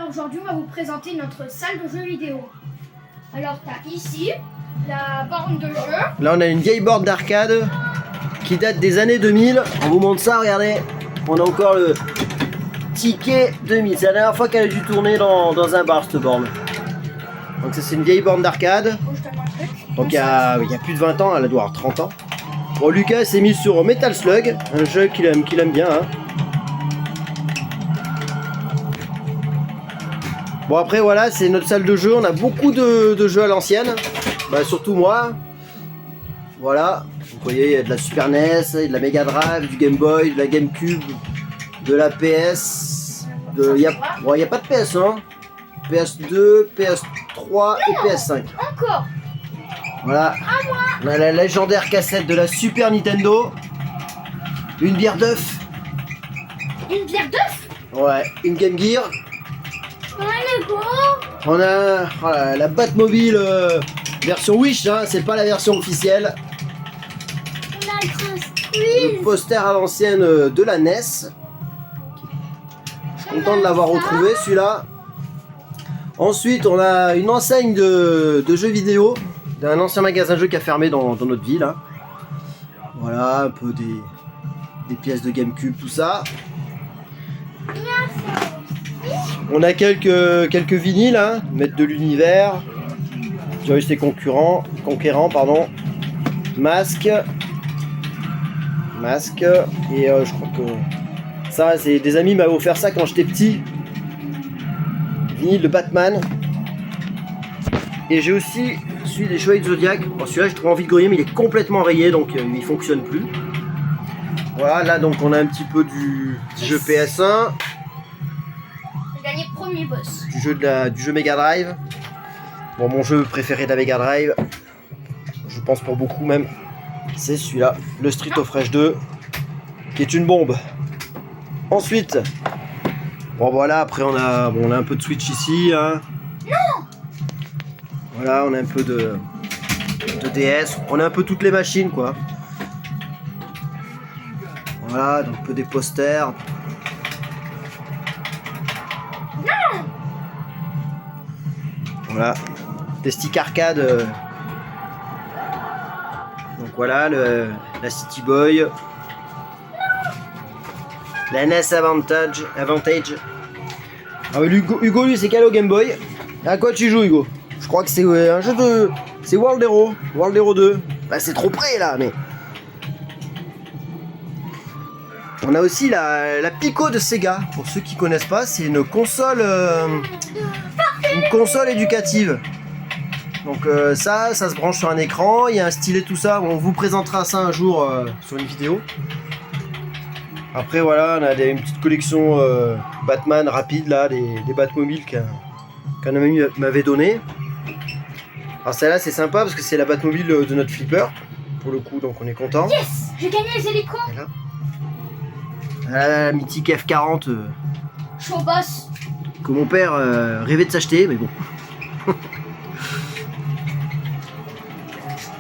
aujourd'hui, on va vous présenter notre salle de jeux vidéo. Alors, tu as ici la borne de jeu. Là, on a une vieille borne d'arcade qui date des années 2000. On vous montre ça, regardez. On a encore le ticket 2000. C'est la dernière fois qu'elle a dû tourner dans un bar, cette borne. Donc ça, c'est une vieille borne d'arcade. Donc il y a plus de 20 ans, elle doit avoir 30 ans. Bon, Lucas s'est mis sur Metal Slug, un jeu qu'il aime bien. Hein. Bon, après voilà, c'est notre salle de jeu. On a beaucoup de jeux à l'ancienne. Bah, surtout moi. Voilà. Vous voyez, il y a de la Super NES, il y a de la Mega Drive, du Game Boy, de la GameCube, de la PS. Il n'y a pas de PS1. PS2, PS3 et PS5. Encore. Voilà. On a la légendaire cassette de la Super Nintendo. Une bière d'œuf. Une bière d'œuf. Ouais, une Game Gear. Ouais, Lego. On a voilà, la Batmobile version Wish, hein, c'est pas la version officielle. On a Le poster à l'ancienne de la NES. Je suis content de l'avoir retrouvé celui-là. Ensuite, on a une enseigne de jeux vidéo d'un ancien magasin de jeux qui a fermé dans notre ville. Hein. Voilà, un peu des pièces de GameCube, tout ça. On a quelques vinyles, hein, Maître de l'univers, Joyce et Conquérant, pardon, Masque, et je crois que ça, c'est des amis m'avaient offert ça quand j'étais petit. Vinyle de Batman. Et j'ai aussi celui des Chevaliers de Zodiac. Bon, celui-là, j'ai trouvé envie de griller, mais il est complètement rayé, donc il fonctionne plus. Voilà, là, donc on a un petit peu du jeu PS1. J'ai gagné premier boss. Du jeu Mega Drive. Bon, mon jeu préféré de la Mega Drive, je pense pour beaucoup même, c'est celui-là, le Street of Rage 2, qui est une bombe. Ensuite, bon voilà, après on a un peu de Switch ici. Hein. Non. Voilà, on a un peu de DS, on a un peu toutes les machines quoi. Voilà, donc un peu des posters. Non. Voilà, des sticks arcade. Donc voilà, la City Boy. La NES Avantage. Ah oui, Hugo lui c'est calé au Game Boy. À quoi tu joues Hugo? Je crois que c'est un jeu de... C'est World Hero 2. Bah c'est trop près là mais... On a aussi la Pico de Sega. Pour ceux qui connaissent pas, c'est une console éducative. Donc ça se branche sur un écran, il y a un stylet tout ça. On vous présentera ça un jour sur une vidéo. Après voilà, on a une petite collection Batman rapide là, des Batmobiles qu'un ami m'avait donné. Alors celle-là c'est sympa parce que c'est la Batmobile de notre flipper pour le coup, donc on est content. Yes, j'ai gagné les hélicos. Et là, la mythique F40 Show boss. que mon père rêvait de s'acheter, mais bon.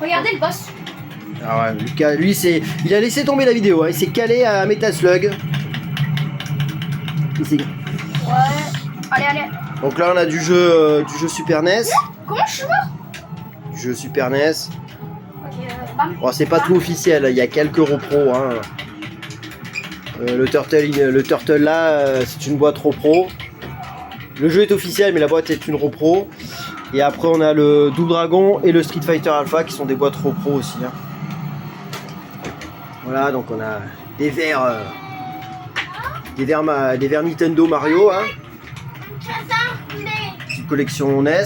Regardez le boss. Ah ouais, Lucas, lui, il a laissé tomber la vidéo, hein. Il s'est calé à Metal Slug. Ouais. Allez. Donc là, on a du jeu Super NES. Comment je suis mort? Du jeu Super NES. Ok, bam. Bon, c'est pas tout officiel, il y a quelques repros. Hein. Le Turtle là, c'est une boîte repro. Le jeu est officiel, mais la boîte est une repro. Et après, on a le Double Dragon et le Street Fighter Alpha qui sont des boîtes repro aussi. Hein. Voilà, donc on a des verres Nintendo Mario. Hein. Petite collection NES.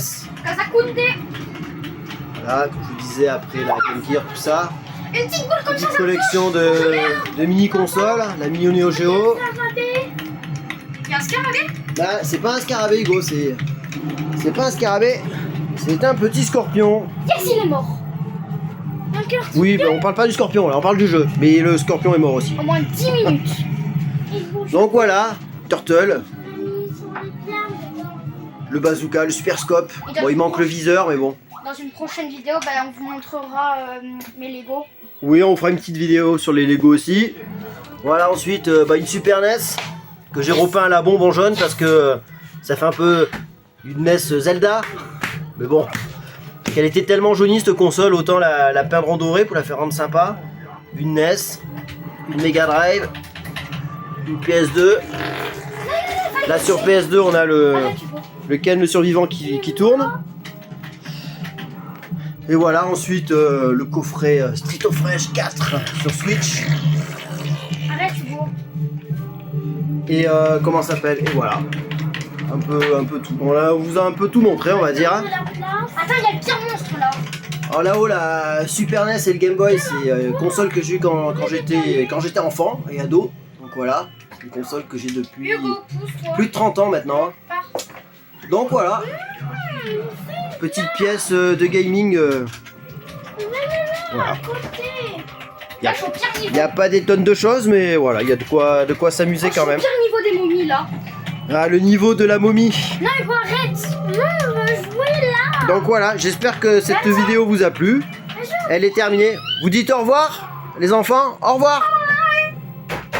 Voilà, comme je vous disais, après la Game Gear, tout ça. Une petite boule comme ça. Petite collection de mini consoles, la Mini Neo Geo. Il y a un scarabée? Bah, c'est pas un scarabée, Hugo, c'est pas un scarabée, c'est un petit scorpion. Yes, il est mort. Un cœur. Oui, bah, on parle pas du scorpion, là, on parle du jeu, mais le scorpion est mort aussi. Au moins 10 minutes. Donc voilà, Turtle, le bazooka, le super scope. Bon, il manque le viseur, mais bon. Dans une prochaine vidéo, on vous montrera mes Lego. Oui, on fera une petite vidéo sur les Lego aussi. Voilà, ensuite, une Super NES que j'ai repeint à la bombe en jaune parce que Ça fait un peu une NES Zelda. Mais bon, qu'elle était tellement jaunie cette console, autant la peindre en doré pour la faire rendre sympa. Une NES, une Mega Drive, une PS2. Là sur PS2 on a le Ken le survivant qui tourne. Et voilà, ensuite le coffret Street of Rage 4 sur Switch. Arrête, tu vois. Et comment ça s'appelle? Et voilà. Un peu tout. On vous a un peu tout montré, on va dire. Attends, il y a le pire monstre là. Alors là-haut, la Super NES et le Game Boy, c'est console que j'ai eu quand j'étais enfant et ado. Donc voilà, c'est une console que j'ai depuis Hugo, pousse-toi. plus de 30 ans maintenant. Donc voilà, petite pièce de gaming. Voilà. À côté. Il Là, je suis au pire niveau. n'y a pas des tonnes de choses, mais voilà, il y a de quoi s'amuser quand même. Je suis au pire niveau des momies là. Ah, le niveau de la momie. Non, mais bon, arrête. Non, on va jouer là. Donc voilà, j'espère que cette vidéo vous a plu. Elle est terminée. Vous dites au revoir, les enfants. Au revoir.